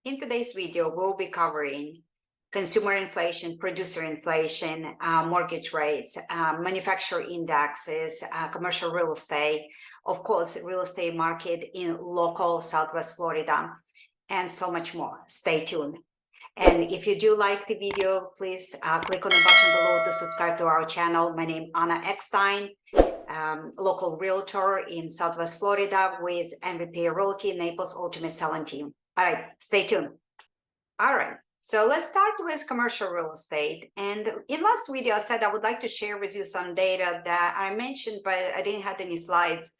In today's video, we'll be covering consumer inflation, producer inflation, mortgage rates, manufacturer indexes, commercial real estate, of course, real estate market in local Southwest Florida, and so much more. Stay tuned. And if you do like the video, please click on the button below to subscribe to our channel. My name is Anna Eckstein, local realtor in Southwest Florida with MVP Realty, Naples Ultimate Selling Team. All right, stay tuned. All right, so let's start with commercial real estate. And in last video, I said I would like to share with you some data that I mentioned, but I didn't have any slides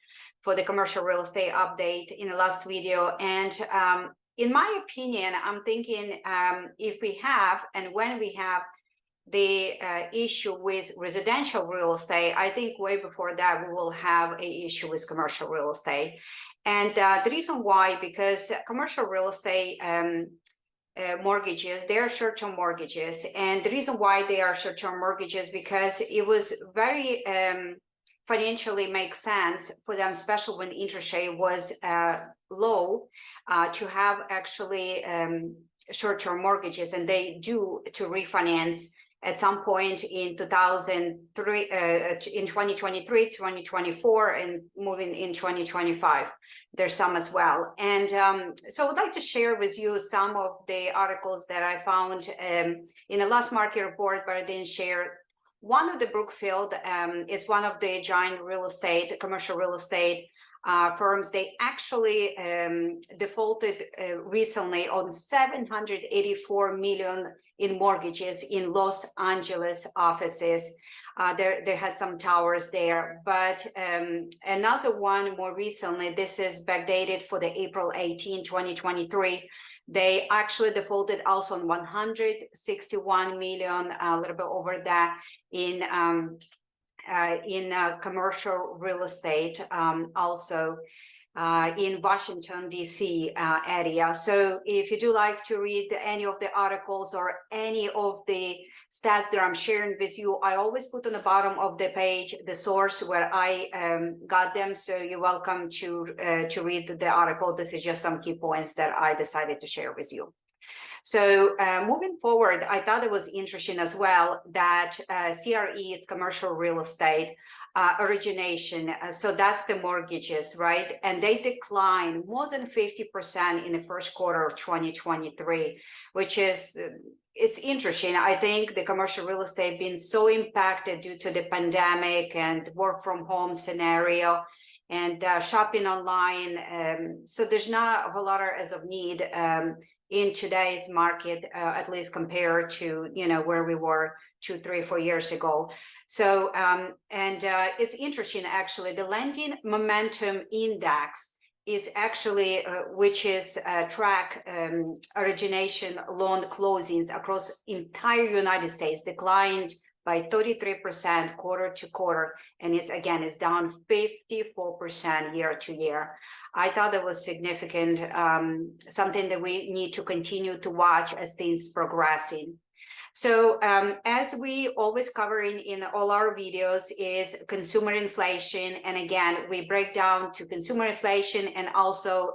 for the commercial real estate update in the last video. And in my opinion, I'm thinking if we have and when we have the issue with residential real estate, I think way before that we will have an issue with commercial real estate. And the reason why, because commercial real estate mortgages, they are short-term mortgages. And the reason why they are short-term mortgages, because it was very financially makes sense for them, especially when interest rate was low, to have actually short-term mortgages, and they do to refinance at some point in 2003, in 2023, 2024, and moving in 2025. There's some as well. And so I would like to share with you some of the articles that I found in the last market report, but I didn't share. One of the Brookfield is one of the giant real estate, commercial real estate firms. They actually defaulted recently on $784 million in mortgages in Los Angeles offices. There has some towers there, but another one more recently, this is backdated for the April 18, 2023. They actually defaulted also on 161 million, a little bit over that in commercial real estate, also in Washington, D.C. area. So if you do like to read any of the articles or any of the stats that I'm sharing with you, I always put on the bottom of the page the source where I got them. So you're welcome to read the article. This is just some key points that I decided to share with you. So moving forward, I thought it was interesting as well that CRE, it's commercial real estate, origination. So that's the mortgages, right? And they declined more than 50% in the first quarter of 2023, which is, it's interesting. I think the commercial real estate been so impacted due to the pandemic and work from home scenario and shopping online. So there's not a whole lot as of need in today's market, at least compared to, you know, where we were 2, 3, 4 years ago. So, it's interesting, actually, the lending momentum index is actually, which is track origination loan closings across entire United States, declined by 33% quarter to quarter, and it's down 54% year to year. I thought that was significant, something that we need to continue to watch as things progressing. So as we always cover in all our videos is consumer inflation, and again we break down to consumer inflation and also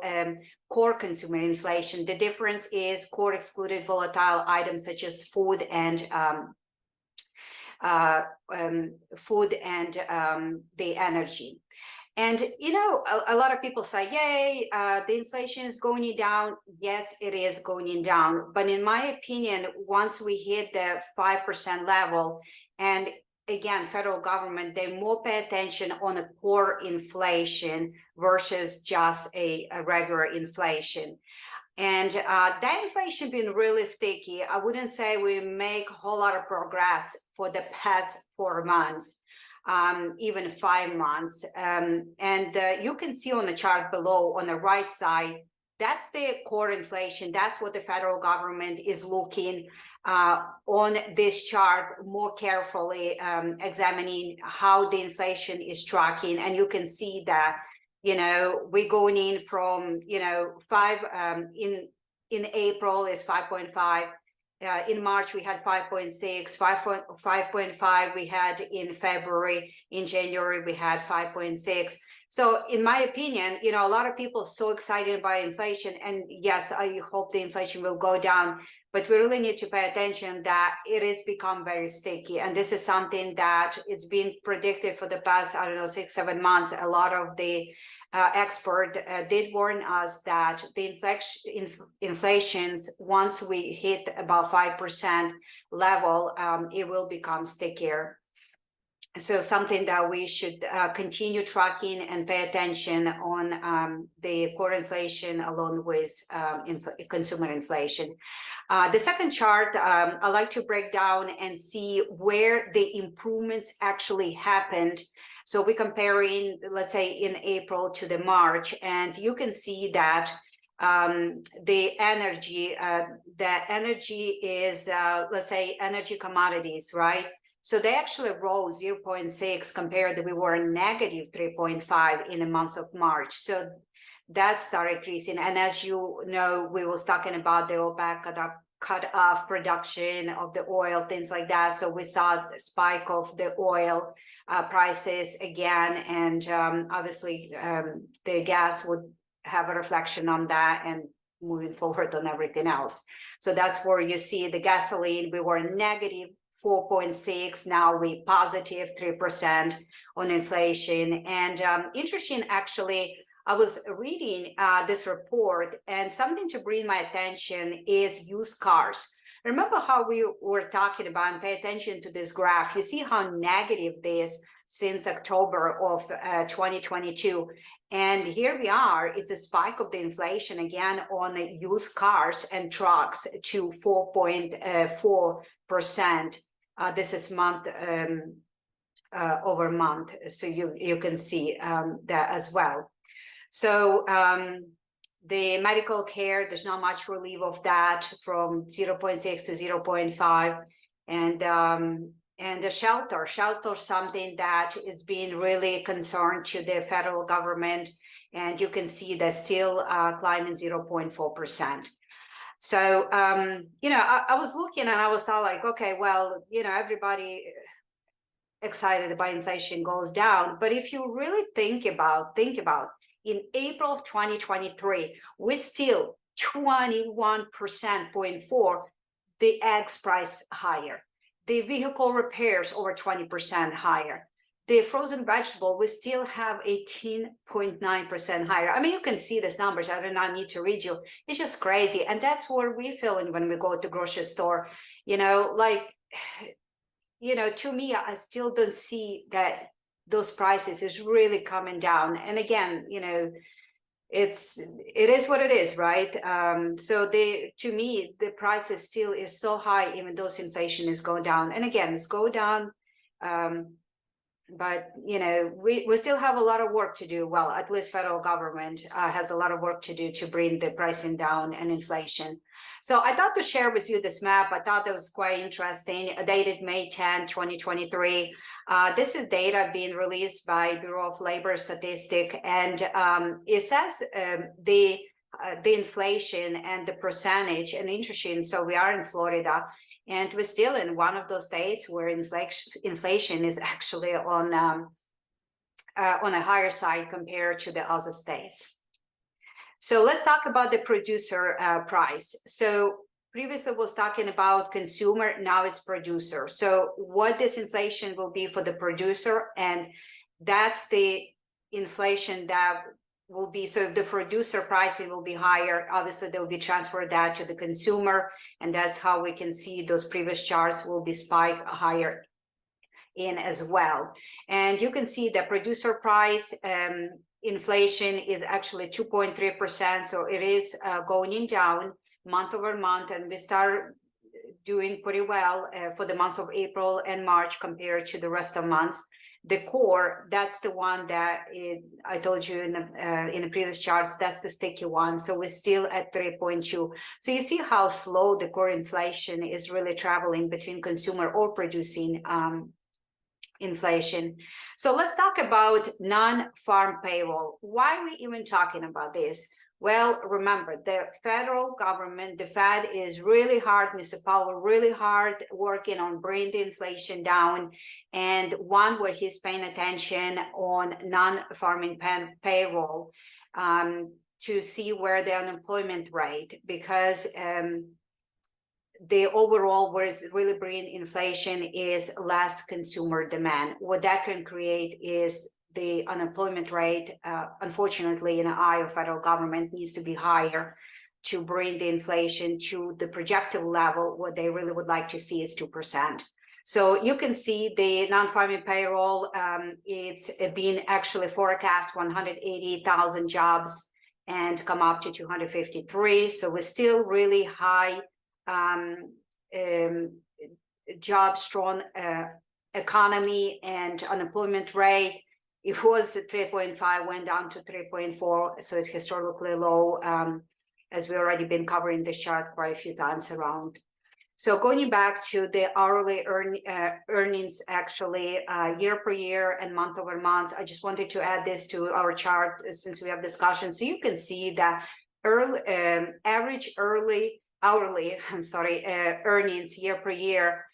core consumer inflation. The difference is core excluded volatile items such as food and the energy. And you know, a lot of people say, yay, the inflation is going down. Yes, it is going down, but in my opinion, once we hit the 5% level, and again, federal government, they more pay attention on a core inflation versus just a regular inflation. And that inflation been really sticky. I wouldn't say we make a whole lot of progress for the past 4 months, even 5 months. And you can see on the chart below on the right side, that's the core inflation. That's what the federal government is looking on this chart more carefully, examining how the inflation is tracking. And you can see that, you know, we're going in from, you know, 5 in April is 5.5. In March, we had 5.6, 5.5 we had in February. In January, we had 5.6. So in my opinion, you know, a lot of people are so excited about inflation, and yes, I hope the inflation will go down, but we really need to pay attention that it has become very sticky. And this is something that it's been predicted for the past, I don't know, 6-7 months. A lot of the expert did warn us that the inflations, once we hit about 5% level, it will become stickier. So something that we should continue tracking and pay attention on the core inflation along with consumer inflation. The second chart, I like to break down and see where the improvements actually happened. So we're comparing, let's say, in April to the March, and you can see that the energy is, let's say, energy commodities, right? So they actually rose 0.6 compared to we were negative 3.5 in the month of March. So that started increasing. And as you know, we was talking about the OPEC cut off production of the oil, things like that. So we saw a spike of the oil prices again. And obviously the gas would have a reflection on that and moving forward on everything else. So that's where you see the gasoline, we were negative 4.6, now we positive 3% on inflation. And interesting, actually, I was reading this report, and something to bring my attention is used cars. Remember how we were talking about, and pay attention to this graph. You see how negative this since October of 2022. And here we are, it's a spike of the inflation again on the used cars and trucks to 4.4%. This is month over month, so you can see that as well. So the medical care, there's not much relief of that, from 0.6 to 0.5, and the shelter, something that is being really concerned to the federal government, and you can see that still climbing 0.4%. So, you know, I was looking and I was thought like, okay, well, you know, everybody excited about inflation goes down. But if you really think about in April of 2023, we're still 21.4%, the eggs price higher, the vehicle repairs over 20% higher. The frozen vegetable, we still have 18.9% higher. I mean, you can see these numbers. I do not need to read you. It's just crazy. And that's what we're feeling when we go to grocery store. You know, like, you know, to me, I still don't see that those prices is really coming down. And again, you know, it is what it is, right? So to me, the prices still is so high, even though inflation is going down. And again, it's going down. But, you know, we still have a lot of work to do. Well, at least federal government has a lot of work to do to bring the pricing down and inflation. So I thought to share with you this map. I thought that was quite interesting, dated May 10, 2023. This is data being released by Bureau of Labor Statistics, and it says the inflation and the percentage, and interesting. So we are in Florida, and we're still in one of those states where inflation is actually on a higher side compared to the other states. So let's talk about the producer price. So previously was talking about consumer, now it's producer. So what this inflation will be for the producer, and that's the inflation that will be, so if the producer pricing will be higher, obviously they will be transferred that to the consumer, and that's how we can see those previous charts will be spiked higher in as well. And you can see the producer price inflation is actually 2.3%, so it is going down month over month, and we start doing pretty well for the months of April and March compared to the rest of months. The core, that's the one that I told you in the previous charts, that's the sticky one. So we're still at 3.2. So you see how slow the core inflation is really traveling between consumer or producing inflation. So let's talk about non-farm payroll. Why are we even talking about this? Well, remember, the federal government, the Fed is really hard, Mr. Powell, really hard working on bringing the inflation down. And one where he's paying attention on non-farming payroll to see where the unemployment rate, because the overall, where it's really bringing inflation is less consumer demand. What that can create is the unemployment rate, unfortunately, in the eye of federal government, needs to be higher to bring the inflation to the projected level. What they really would like to see is 2%. So you can see the non-farming payroll, it's been actually forecast 180,000 jobs and come up to 253. So we're still really high job strong economy, and unemployment rate, it was 3.5, went down to 3.4, so it's historically low, as we already been covering this chart quite a few times around. So going back to the hourly earnings, actually year per year and month over month, I just wanted to add this to our chart since we have discussion, so you can see that average hourly earnings year per year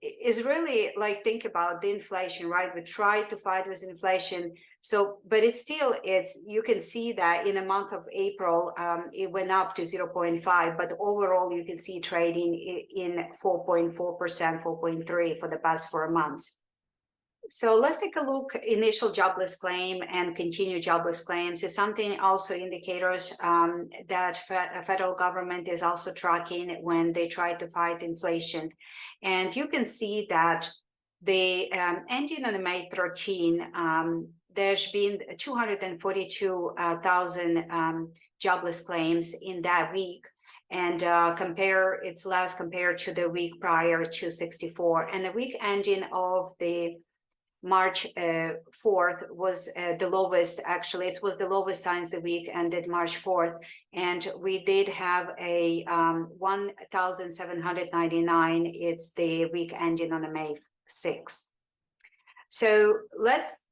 is really like, think about the inflation, right? We try to fight with inflation. So, but it's still, you can see that in the month of April, it went up to 0.5, but overall you can see trading in 4.4%, 4.3 for the past 4 months. So let's take a look. Initial jobless claim and continued jobless claims is something also indicators that federal government is also tracking when they try to fight inflation. And you can see that the ending on May 13, there's been 242,000 jobless claims in that week. And it's less compared to the week prior to 64. And the week ending of the March 4th was the lowest, actually. It was the lowest since the week ended March 4th. And we did have a 1,799. It's the week ending on the May 6th. So let's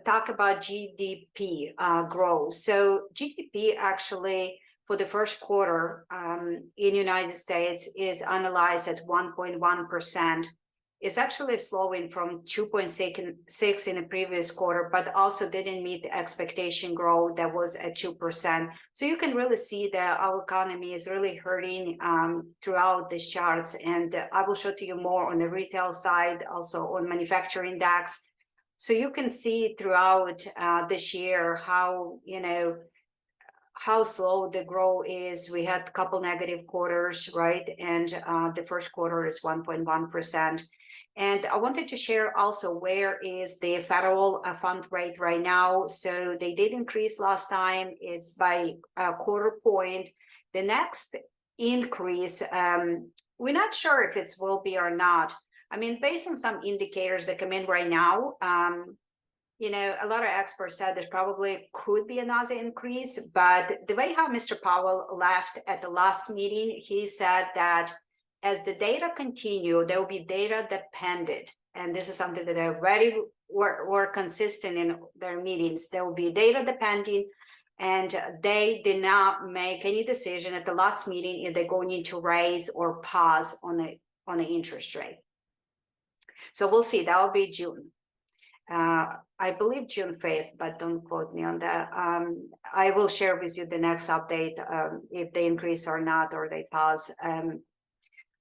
talk about GDP growth. So GDP actually for the first quarter in the United States is analyzed at 1.1%. It's actually slowing from 2.6 in the previous quarter, but also didn't meet the expectation growth that was at 2%. So you can really see that our economy is really hurting throughout these charts. And I will show to you more on the retail side, also on manufacturing index. So you can see throughout this year how, how slow the growth is. We had a couple negative quarters, right? And the first quarter is 1.1%. And I wanted to share also where is the federal fund rate right now. So they did increase last time. It's by a quarter point. The next increase, we're not sure if it will be or not. I mean, based on some indicators that come in right now, a lot of experts said there probably could be another increase, but the way how Mr. Powell left at the last meeting, he said that as the data continue, there will be data dependent. And this is something that they already were consistent in their meetings. There will be data dependent, and they did not make any decision at the last meeting if they're going to raise or pause on the interest rate. So we'll see. That will be June. I believe June 5th, but don't quote me on that. I will share with you the next update if they increase or not, or they pause.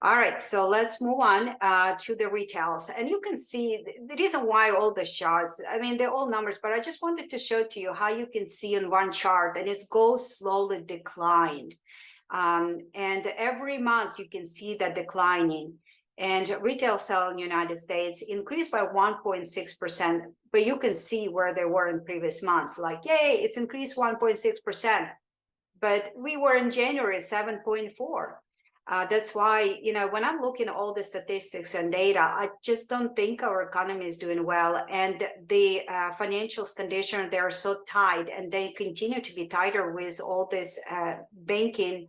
All right, so let's move on to the retails. And you can see the reason why all the charts, I mean, they're all numbers, but I just wanted to show to you how you can see in one chart and it goes slowly declined. And every month you can see that declining. And retail sales in the United States increased by 1.6%, but you can see where they were in previous months, like, yay, it's increased 1.6%. But we were in January 7.4. That's why, when I'm looking at all the statistics and data, I just don't think our economy is doing well. And the financial condition, they're so tight, and they continue to be tighter with all this banking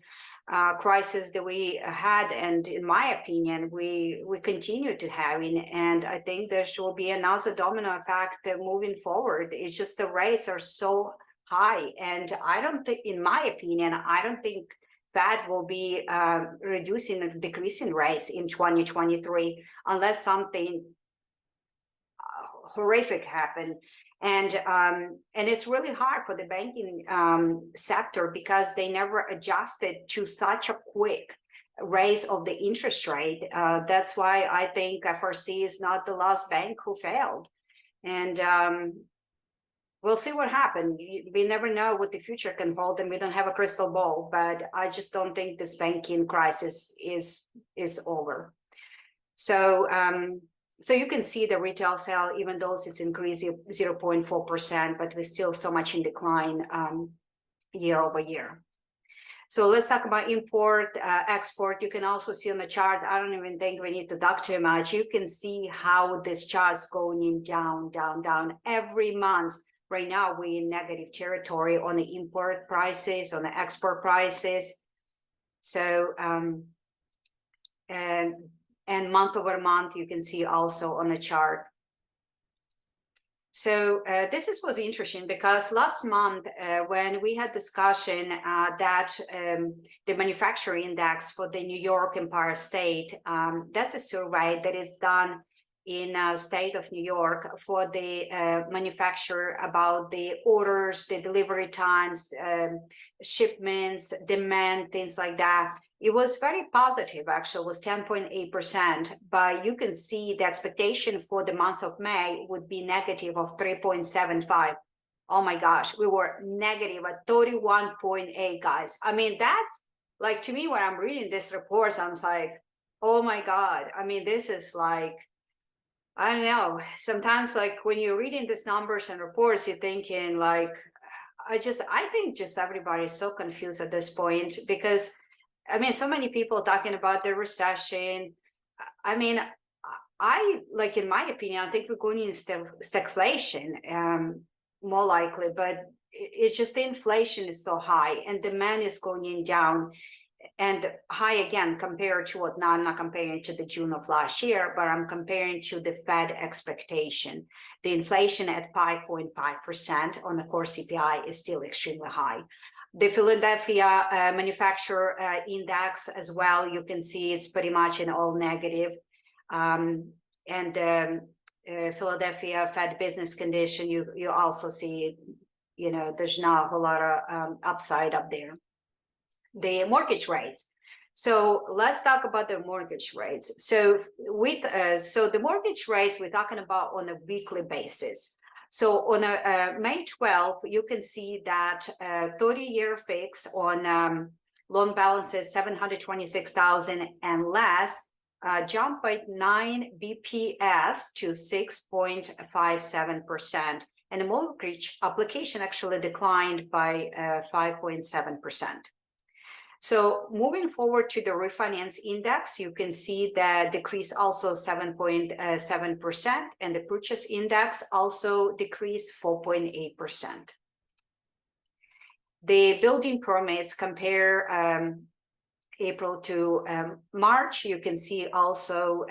crisis that we had. And in my opinion, we continue to having, and I think there will be another domino effect moving forward. It's just the rates are so high. And I don't think, in my opinion, I don't think Fed will be reducing and decreasing rates in 2023 unless something horrific happen. And it's really hard for the banking sector because they never adjusted to such a quick raise of the interest rate. That's why I think FRC is not the last bank who failed. And we'll see what happens. We never know what the future can hold, and we don't have a crystal ball. But I just don't think this banking crisis is over. So so you can see the retail sale, even though it's increased 0.4%, but we're still so much in decline year over year. So let's talk about import, export. You can also see on the chart, I don't even think we need to talk too much. You can see how this chart's going in down, down, down every month. Right now, we're in negative territory on the import prices, on the export prices. So, and month over month, you can see also on the chart. So this was interesting because last month when we had discussion that the manufacturing index for the New York Empire State, that's a survey that is done in state of New York for the manufacturer about the orders, the delivery times, shipments, demand, things like that. It was very positive, actually, it was 10.8%, but you can see the expectation for the month of May would be negative of 3.75. Oh my gosh, we were negative at 31.8, guys. I mean, that's like, to me, when I'm reading this report, I'm like, oh my God. I mean, this is like, I don't know. Sometimes, like when you're reading these numbers and reports, you're thinking like, I think just everybody is so confused at this point because, I mean, so many people talking about the recession. I mean, I like, in my opinion, I think we're going in stagflation, more likely, but it's just the inflation is so high and demand is going in down. And high again compared to what, now I'm not comparing to the June of last year, but I'm comparing to the Fed expectation. The inflation at 5.5% on the core CPI is still extremely high. The Philadelphia manufacturer index as well, you can see it's pretty much in all negative. Philadelphia Fed business condition, you also see, you know, there's not a whole lot of upside up there. The mortgage rates. So let's talk about the mortgage rates. So with so the mortgage rates we're talking about on a weekly basis. So on May 12th, you can see that 30-year fix on loan balances 726,000 and less jumped by 9 BPS to 6.57%, and the mortgage application actually declined by 5.7%. So moving forward to the refinance index, you can see that decrease also 7.7%, and the purchase index also decreased 4.8%. The building permits compare April to March. You can see also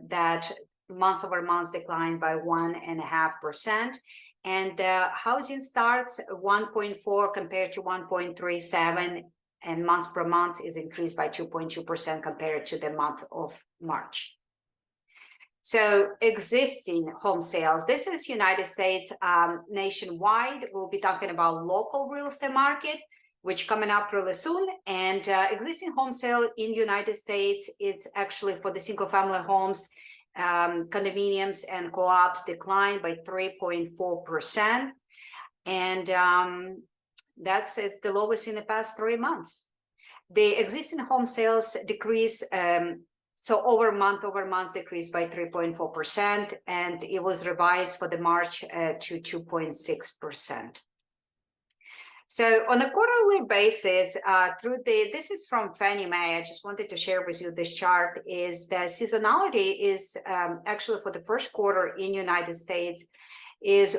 that month over month declined by 1.5%. And housing starts 1.4 compared to 1.37. And month per month is increased by 2.2% compared to the month of March. So existing home sales, this is United States nationwide. We'll be talking about local real estate market, which coming up really soon. And existing home sale in United States, it's actually for the single family homes, condominiums and co-ops declined by 3.4%. And it's the lowest in the past 3 months. The existing home sales decrease, so over month decreased by 3.4%, and it was revised for the March to 2.6%. So on a quarterly basis, this is from Fannie Mae. I just wanted to share with you this chart. Is the seasonality is actually for the first quarter in United States is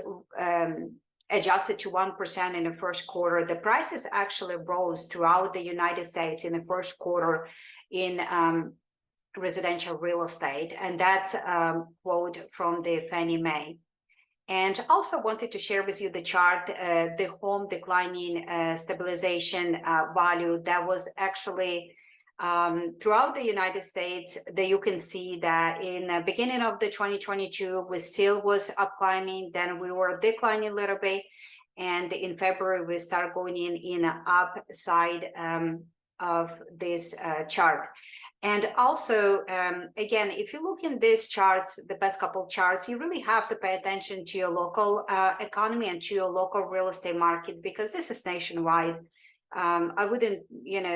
adjusted to 1% in the first quarter. The prices actually rose throughout the United States in the first quarter in residential real estate. And that's a quote from the Fannie Mae. And also wanted to share with you the chart, the home declining stabilization value that was actually throughout the United States, that you can see that in the beginning of the 2022, we still was up climbing, then we were declining a little bit. And in February, we start going in an upside of this chart. And also, again, if you look in these charts, the past couple of charts, you really have to pay attention to your local economy and to your local real estate market, because this is nationwide. I wouldn't,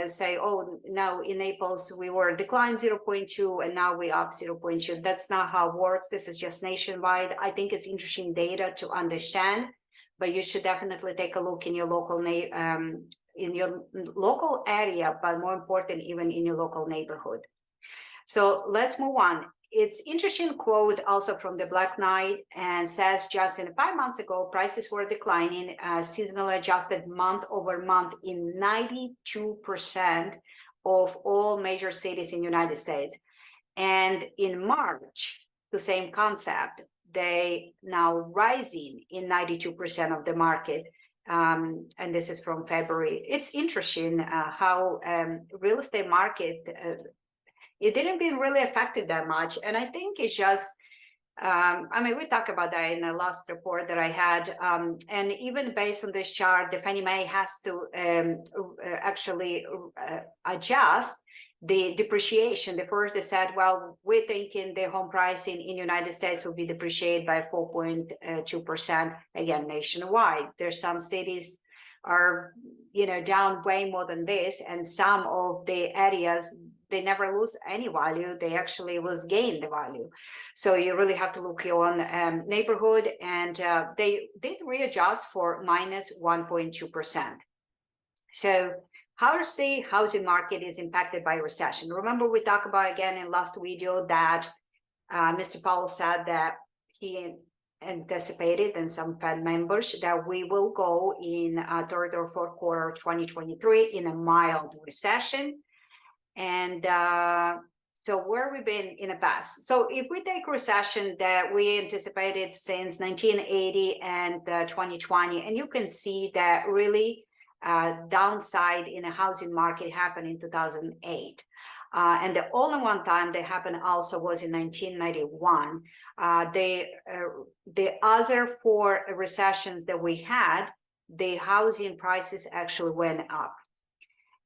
say, oh, no, in Naples, we were declined 0.2 and now we're up 0.2. That's not how it works. This is just nationwide. I think it's interesting data to understand, but you should definitely take a look in your local area, but more important, even in your local neighborhood. So let's move on. It's interesting quote also from the Black Knight, and says, just in 5 months ago, prices were declining, seasonally adjusted month over month in 92% of all major cities in the United States. And in March, the same concept, they now rising in 92% of the market. And this is from February. It's interesting how real estate market, it didn't be really affected that much. And I think it's just, we talked about that in the last report that I had. And even based on this chart, the Fannie Mae has to actually adjust the depreciation. The first they said, well, we're thinking the home pricing in the United States will be depreciated by 4.2%, again, nationwide. There's some cities are, down way more than this. And some of the areas, they never lose any value. They actually was gain the value. So you really have to look your own neighborhood, and they did readjust for minus 1.2%. So how's the housing market is impacted by recession? Remember, we talked about again in last video that Mr. Powell said that he anticipated, and some Fed members, that we will go in third or fourth quarter of 2023 in a mild recession. And so where we've been in the past. So if we take recession that we anticipated since 1980 and 2020, and you can see that really downside in a housing market happened in 2008. And the only one time that happened also was in 1991. The other 4 recessions that we had, the housing prices actually went up.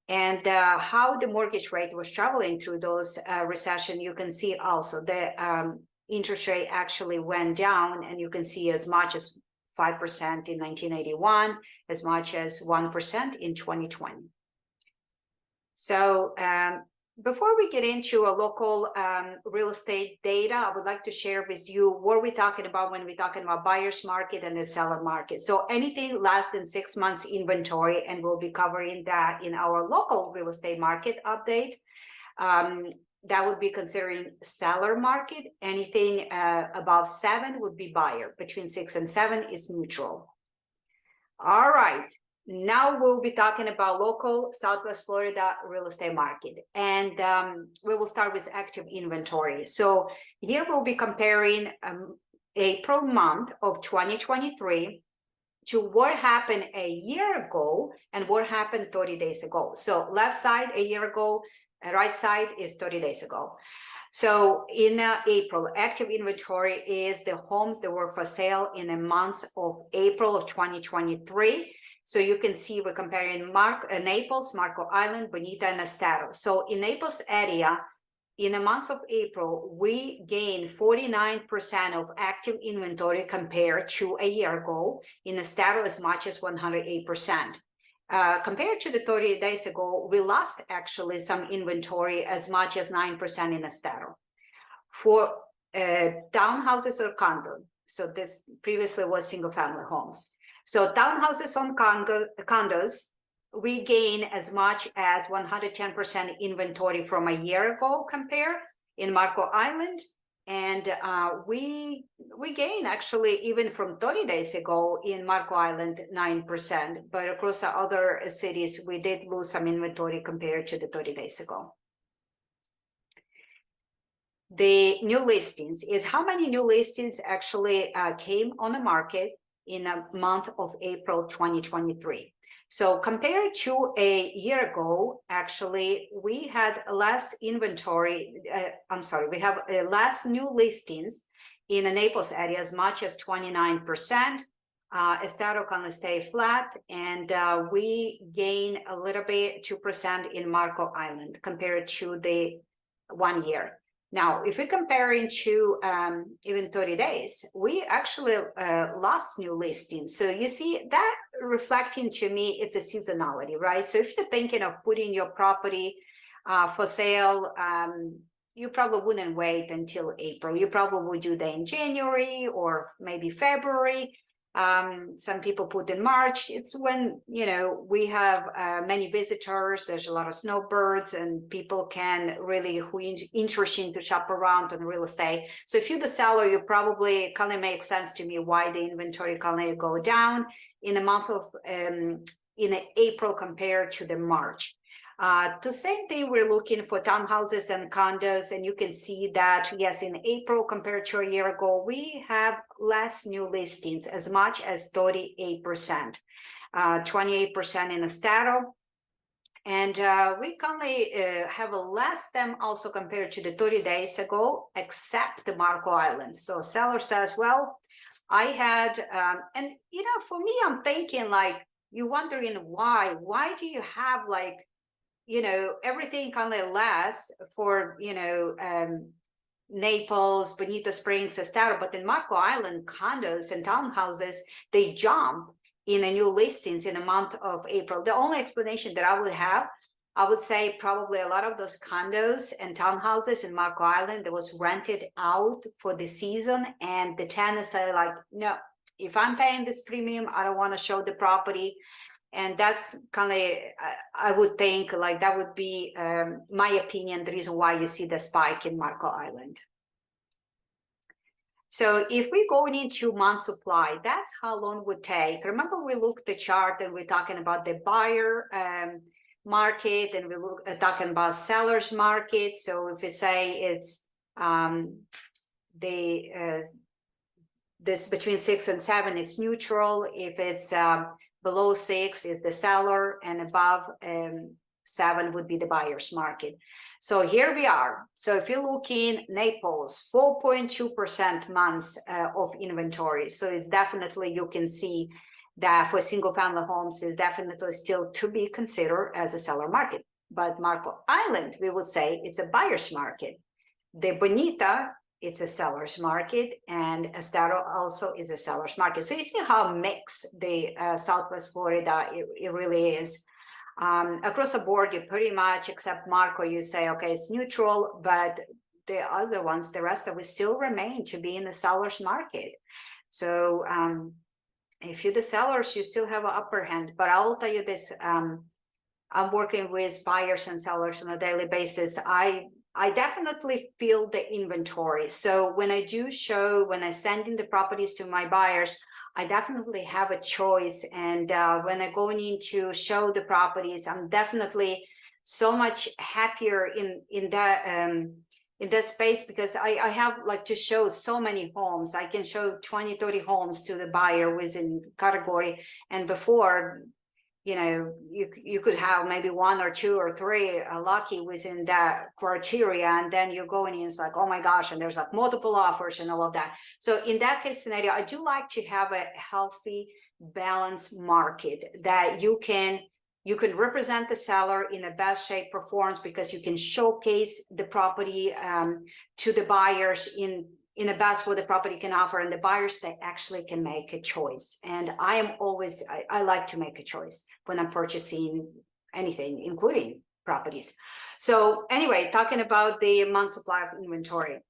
And how the mortgage rate was traveling through those recession, you can see also the interest rate actually went down, and you can see as much as 5% in 1981, as much as 1% in 2020. So before we get into a local real estate data, I would like to share with you what we're talking about when we're talking about buyer's market and the seller market. So anything less than 6 months inventory, and we'll be covering that in our local real estate market update. That would be considering seller market. Anything above 7 would be buyer. Between 6 and 7 is neutral. All right. Now we'll be talking about local Southwest Florida real estate market, and we will start with active inventory. So here we'll be comparing April month of 2023 to what happened a year ago and what happened 30 days ago. So left side a year ago, right side is 30 days ago. So in April, active inventory is the homes that were for sale in the month of April of 2023. So you can see we're comparing Naples, Marco Island, Bonita, and Estero. So in Naples area, in the month of April, we gained 49% of active inventory compared to a year ago. In Estero, as much as 108%. Compared to the 30 days ago, we lost actually some inventory as much as 9% in Estero. For townhouses or condo, so this previously was single family homes. So townhouses on condos, we gain as much as 110% inventory from a year ago compare in Marco Island. And we gain actually even from 30 days ago in Marco Island 9%, but across the other cities, we did lose some inventory compared to the 30 days ago. the new listings is how many new listings actually came on the market in a month of April 2023. So compared to a year ago, actually, we had less inventory. We have less new listings in the Naples area, as much as 29%. Estero kind of stay flat, and we gain a little bit, 2% in Marco Island compared to the 1 year. Now, if we compare into even 30 days, we actually lost new listings. So you see that reflecting to me, it's a seasonality, right? So if you're thinking of putting your property for sale, you probably wouldn't wait until April. You probably would do that in January or maybe February. Some people put in March. It's when, you know, we have many visitors, there's a lot of snowbirds, and people can really, who interesting to shop around on real estate. So if you're the seller, you probably kind of makes sense to me why the inventory kind of go down in the month of in April compared to the March. The same thing, we're looking for townhouses and condos, and you can see that, yes, in April compared to a year ago, we have less new listings, as much as 38%, 28% in Estero. And we currently have less them also compared to the 30 days ago, except the Marco Island. So seller says, well, I had, and you know, for me, I'm thinking like, you're wondering why do you have like, you know, everything kind of less for, you know, Naples, Bonita Springs, Estero, but in Marco Island, condos and townhouses, they jump in the new listings in the month of April. The only explanation that I would have, I would say probably a lot of those condos and townhouses in Marco Island that was rented out for the season, and the tenants say like, no, if I'm paying this premium, I don't want to show the property. And that's kind of, I would think like that would be, my opinion, the reason why you see the spike in Marco Island. So if we go into month supply, that's how long it would take. Remember, we looked at the chart and we're talking about the buyer market, and we look talking about sellers market. So if we say it's this between 6 and 7 is neutral. If it's below 6 is the seller, and above 7 would be the buyer's market. So here we are. So if you look in Naples, 4.2% months of inventory. So it's definitely, you can see that for single family homes is definitely still to be considered as a seller market. But Marco Island, we would say it's a buyer's market. The Bonita, it's a seller's market, and Estero also is a seller's market. So you see how mixed the Southwest Florida it really is. Across the board, you pretty much, except Marco, you say, okay, it's neutral, but the other ones, the rest of it still remain to be in the seller's market. So if you're the sellers, you still have an upper hand. But I'll tell you this, I'm working with buyers and sellers on a daily basis. I definitely feel the inventory. So when I do show, when I send in the properties to my buyers, I definitely have a choice. And when I'm going in to show the properties, I'm definitely so much happier in that space, because I have like to show so many homes. I can show 20, 30 homes to the buyer within category. And before, you know, you could have maybe 1 or 2 or 3 lucky within that criteria, and then you're going in, it's like, oh my gosh, and there's like multiple offers and all of that. So in that case scenario, I do like to have a healthy, balanced market that you can represent the seller in the best shape performance, because you can showcase the property to the buyers in the best what the property can offer, and the buyers, they actually can make a choice. And I am always, I like to make a choice when I'm purchasing anything, including properties. So anyway, talking about the month supply of inventory,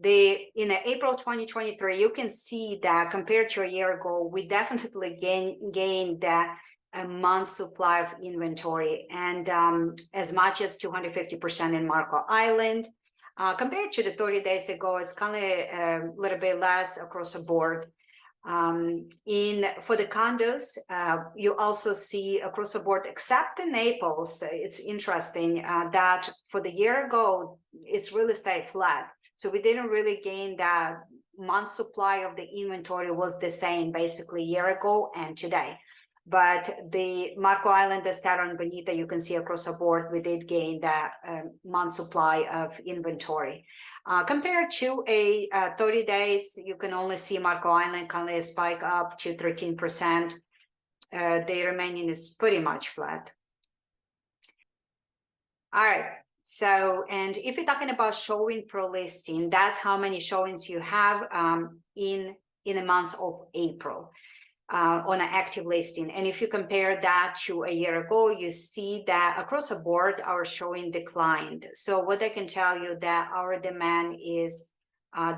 in the April 2023, you can see that compared to a year ago, we definitely gained that a month supply of inventory, and as much as 250% in Marco Island. Compared to the 30 days ago, it's kind of a little bit less across the board. For the condos, you also see across the board, except in Naples. It's interesting that for the year ago, it's really stayed flat. So we didn't really gain that month supply of the inventory was the same basically a year ago and today. But the Marco Island, Estero, and Bonita, you can see across the board, we did gain that month supply of inventory. Compared to a 30 days, you can only see Marco Island kind of spike up to 13%. The remaining is pretty much flat. All right. So, and if you're talking about showing per listing, that's how many showings you have in the month of April. On an active listing. And if you compare that to a year ago, you see that across the board, our showing declined. So what I can tell you that our demand is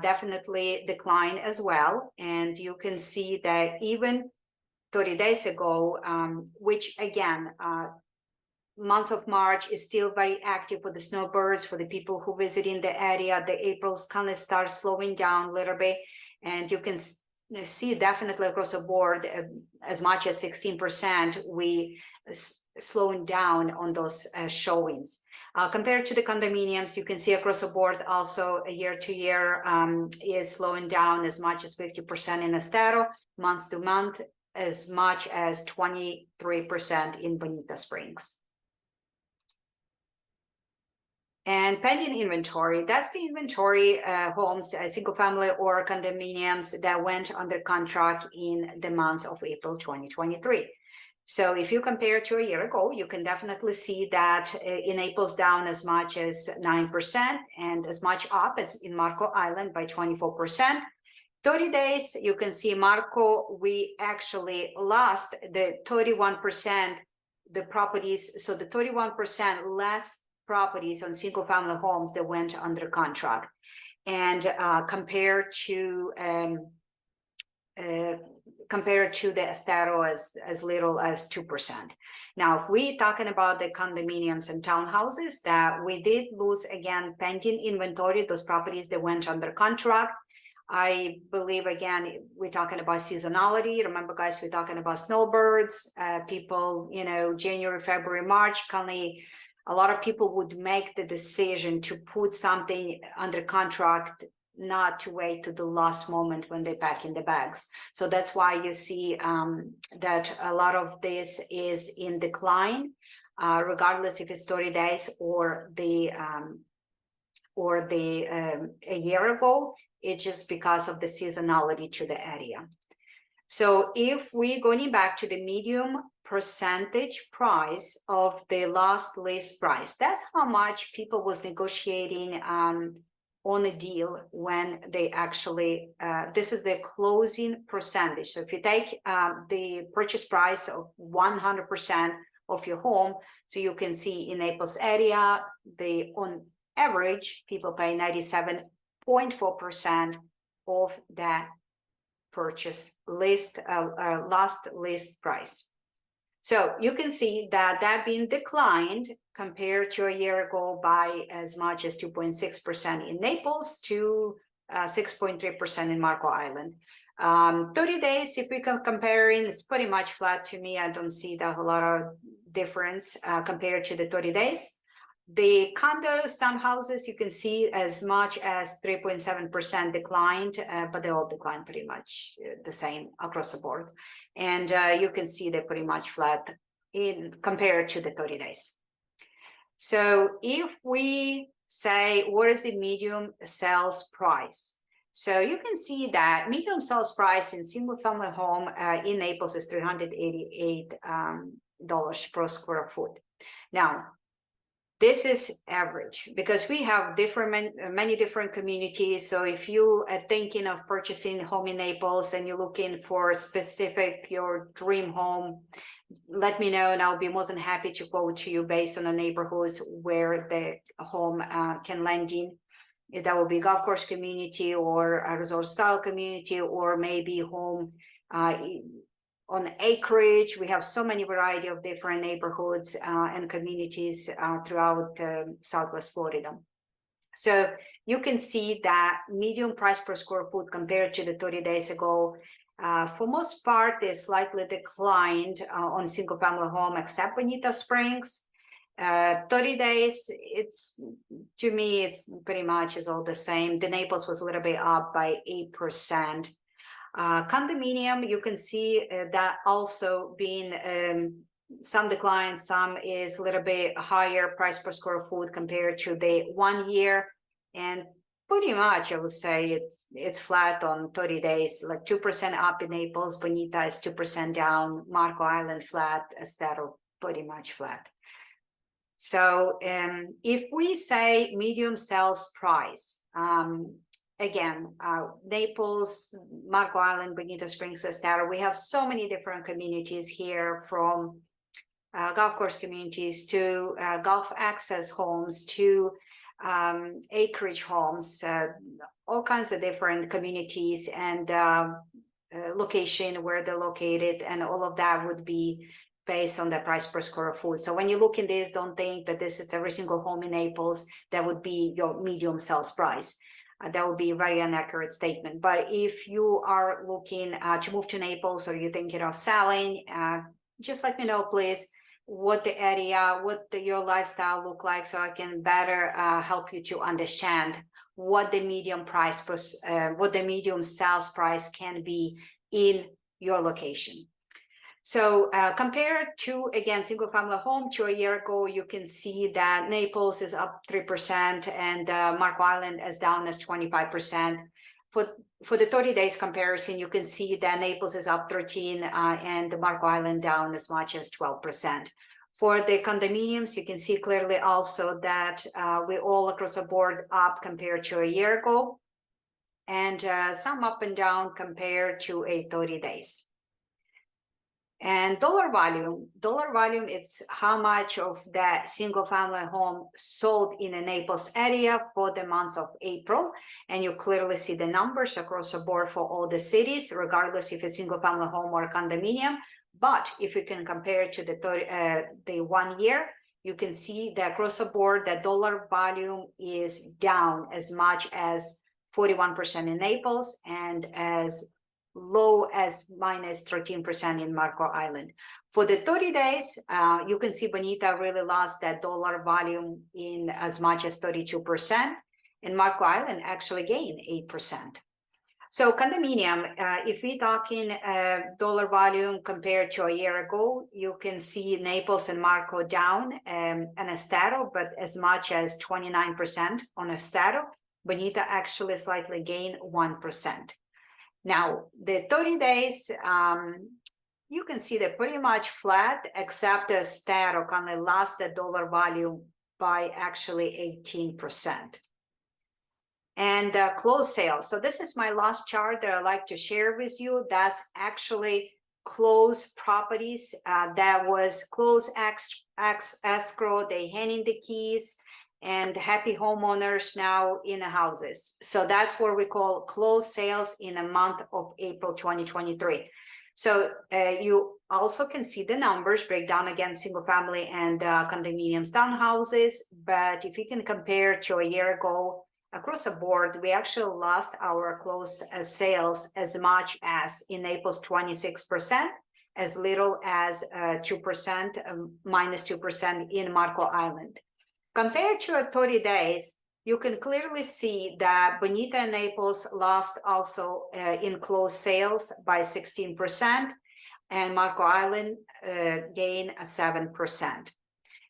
definitely declined as well. And you can see that even 30 days ago, which again, month of March is still very active for the snowbirds, for the people who visit in the area. The April's kind of start slowing down a little bit. And you can see definitely across the board as much as 16% we slowing down on those showings. Compared to the condominiums, you can see across the board also a year to year is slowing down as much as 50% in Estero, month to month, as much as 23% in Bonita Springs. And pending inventory, that's the inventory homes, single family or condominiums that went under contract in the months of April 2023. So if you compare to a year ago, you can definitely see that in Naples down as much as 9% and as much up as in Marco Island by 24%. 30 days, you can see Marco, we actually lost the 31%, the properties. So the 31% less properties on single family homes that went under contract, and compared to the Estero as little as 2%. Now, if we talking about the condominiums and townhouses, that we did lose again pending inventory, those properties that went under contract. I believe, again, we're talking about seasonality. Remember, guys, we're talking about snowbirds, people, you know, January, February, March, currently a lot of people would make the decision to put something under contract, not to wait to the last moment when they pack in the bags. So that's why you see that a lot of this is in decline, regardless if it's 30 days or a year ago. It's just because of the seasonality to the area. So if we're going back to the medium percentage price of the last list price, that's how much people was negotiating on a deal when they actually, this is the closing percentage. So if you take the purchase price of 100% of your home, so you can see in Naples area, on average, people pay 97.4% of that purchase list, last list price. So you can see that that being declined compared to a year ago by as much as 2.6% in Naples to 6.3% in Marco Island. 30 days, if we can comparing, it's pretty much flat to me. I don't see that a lot of difference compared to the 30 days. The condos, townhouses, you can see as much as 3.7% declined, but they all declined pretty much the same across the board. And you can see they're pretty much flat in compared to the 30 days. So if we say, what is the medium sales price? So you can see that medium sales price in single family home in Naples is $388 per square foot. Now, this is average because we have many different communities. So if you are thinking of purchasing a home in Naples and you're looking for specific, your dream home, let me know and I'll be more than happy to quote to you based on the neighborhoods where the home can land in. That will be golf course community or a resort style community, or maybe home on acreage. We have so many variety of different neighborhoods and communities throughout Southwest Florida. So you can see that medium price per square foot compared to the 30 days ago, for most part, is slightly declined on single family home, except Bonita Springs. 30 days, it's, to me, it's pretty much is all the same. The Naples was a little bit up by 8%. Condominium, you can see that also being some decline, some is a little bit higher price per square foot compared to the 1 year, and pretty much I would say it's flat on 30 days, like 2% up in Naples. Bonita is 2% down. Marco Island flat. Estero pretty much flat. So if we say medium sales price, again, Naples, Marco Island, Bonita Springs, Estero, we have so many different communities here, from golf course communities to golf access homes to acreage homes, all kinds of different communities and location where they're located, and all of that would be based on the price per square foot. So when you look in this, don't think that this is every single home in Naples that would be your medium sales price. That would be a very inaccurate statement. But if you are looking to move to Naples, or you're thinking of selling, just let me know, please, what the area, what your lifestyle look like, so I can better help you to understand what the medium price, what the medium sales price can be in your location. So compared to, again, single family home to a year ago, you can see that Naples is up 3% and Marco Island is down as 25%. For the 30 days comparison, you can see that Naples is up 13 and Marco Island down as much as 12%. For the condominiums, you can see clearly also that we all across the board up compared to a year ago, and some up and down compared to a 30 days. And dollar volume, it's how much of that single family home sold in the Naples area for the month of April. And you clearly see the numbers across the board for all the cities, regardless if it's single family home or condominium. But if you can compare to the 1 year, you can see that across the board, the dollar volume is down as much as 41% in Naples and as low as minus 13% in Marco Island. For the 30 days, you can see Bonita really lost that dollar volume in as much as 32%, and Marco Island actually gained 8%. So condominium, if we're talking dollar volume compared to a year ago, you can see Naples and Marco down and Estero, but as much as 29% on Estero. Bonita actually slightly gained 1%. Now, the 30 days, you can see they're pretty much flat, except the Estero kind of lost the dollar volume by actually 18%. And closed sales. So this is my last chart that I'd like to share with you. That's actually closed properties that was closed escrow. They handing the keys, and happy homeowners now in the houses. So that's what we call closed sales in the month of April 2023. So you also can see the numbers break down again, single family and condominiums, townhouses. But if you can compare to a year ago, across the board, we actually lost our closed sales as much as in Naples 26%, as little as 2%, minus 2% in Marco Island. Compared to 30 days, you can clearly see that Bonita and Naples lost also in closed sales by 16%, and Marco Island gained 7%.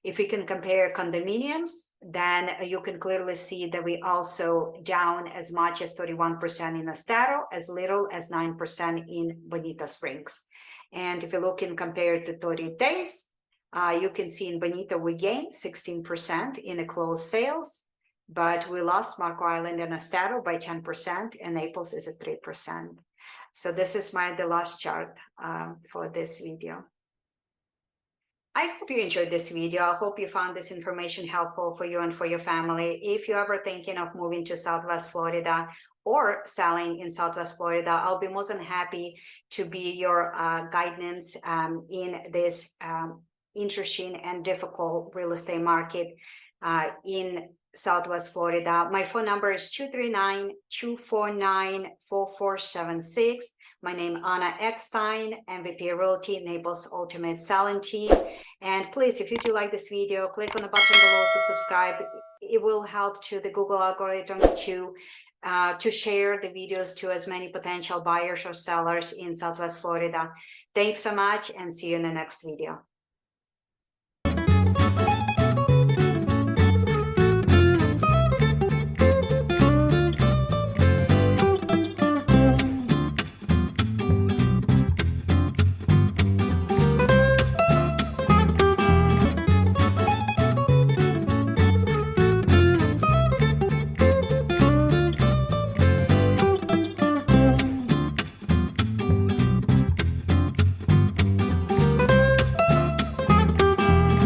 If we can compare condominiums, then you can clearly see that we also down as much as 31% in Estero, as little as 9% in Bonita Springs. And if you look in compared to 30 days, you can see in Bonita we gained 16% in the closed sales, but we lost Marco Island and Estero by 10%, and Naples is at 3%. So this is the last chart for this video. I hope you enjoyed this video. I hope you found this information helpful for you and for your family. If you're ever thinking of moving to Southwest Florida or selling in Southwest Florida, I'll be more than happy to be your guidance in this interesting and difficult real estate market in Southwest Florida. My phone number is 239-249-4476. My name Anna Eckstein, MVP Realty, Naples Ultimate Selling Team. And please, if you do like this video, click on the button below to subscribe. It will help to the Google algorithm to share the videos to as many potential buyers or sellers in Southwest Florida. Thanks so much, and see you in the next video.